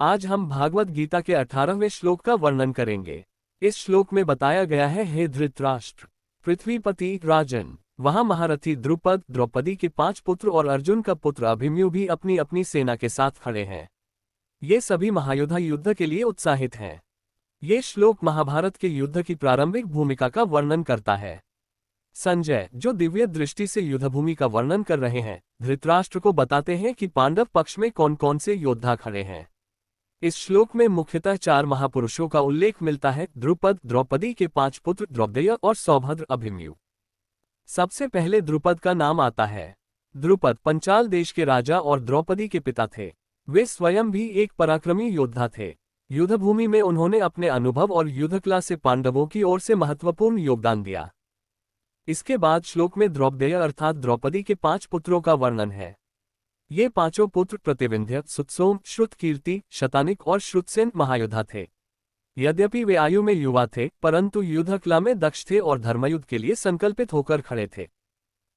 आज हम भागवत गीता के 18वें श्लोक का वर्णन करेंगे। इस श्लोक में बताया गया है, हे धृतराष्ट्र, पृथ्वीपति राजन, वहां महारथी द्रुपद, द्रौपदी के 5 पुत्र और अर्जुन का पुत्र अभिमन्यु भी अपनी अपनी सेना के साथ खड़े हैं। ये सभी महायोद्धा युद्ध के लिए उत्साहित हैं। ये श्लोक महाभारत के युद्ध की प्रारंभिक भूमिका का वर्णन करता है। संजय, जो दिव्य दृष्टि से युद्धभूमि का वर्णन कर रहे हैं, धृतराष्ट्र को बताते हैं कि पांडव पक्ष में कौन कौन से योद्धा खड़े हैं। इस श्लोक में मुख्यतः 4 महापुरुषों का उल्लेख मिलता है: द्रुपद, द्रौपदी के 5 पुत्र द्रौपदेय और सौभद्र, अभिमन्यु। सबसे पहले द्रुपद का नाम आता है। द्रुपद पंचाल देश के राजा और द्रौपदी के पिता थे। वे स्वयं भी एक पराक्रमी योद्धा थे। युद्धभूमि में उन्होंने अपने अनुभव और युद्धकला से पांडवों की ओर से महत्वपूर्ण योगदान दिया। इसके बाद श्लोक में द्रौपदेय अर्थात द्रौपदी के 5 पुत्रों का वर्णन है। ये 5 पुत्र प्रतिविंध्य, सुतसोम, श्रुतकीर्ति, शतानिक और श्रुतसेन महायोद्धा थे। यद्यपि वे आयु में युवा थे, परंतु युद्धकला में दक्ष थे और धर्मयुद्ध के लिए संकल्पित होकर खड़े थे।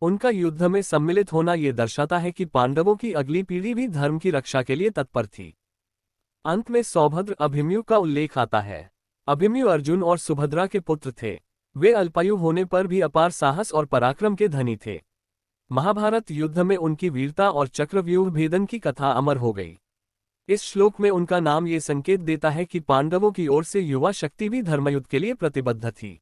उनका युद्ध में सम्मिलित होना ये दर्शाता है कि पांडवों की अगली पीढ़ी भी धर्म की रक्षा के लिए तत्पर थी। अंत में सौभद्र, अभिमन्यु का उल्लेख आता है। अभिमन्यु अर्जुन और सुभद्रा के पुत्र थे। वे अल्पायु होने पर भी अपार साहस और पराक्रम के धनी थे। महाभारत युद्ध में उनकी वीरता और चक्रव्यूह भेदन की कथा अमर हो गई। इस श्लोक में उनका नाम ये संकेत देता है कि पांडवों की ओर से युवा शक्ति भी धर्मयुद्ध के लिए प्रतिबद्ध थी।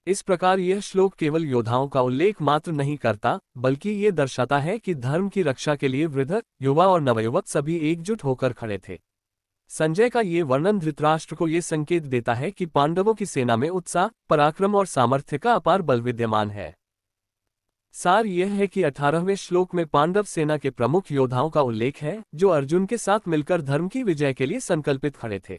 इस प्रकार यह श्लोक केवल योद्धाओं का उल्लेख मात्र नहीं करता, बल्कि ये दर्शाता है कि धर्म की रक्षा के लिए वृद्ध, युवा और नवयुवक सभी एकजुट होकर खड़े थे। संजय का ये वर्णन धृतराष्ट्र को ये संकेत देता है कि पांडवों की सेना में उत्साह, पराक्रम और सामर्थ्य का अपार बल विद्यमान है। सार यह है कि 18वें श्लोक में पांडव सेना के प्रमुख योद्धाओं का उल्लेख है, जो अर्जुन के साथ मिलकर धर्म की विजय के लिए संकल्पित खड़े थे।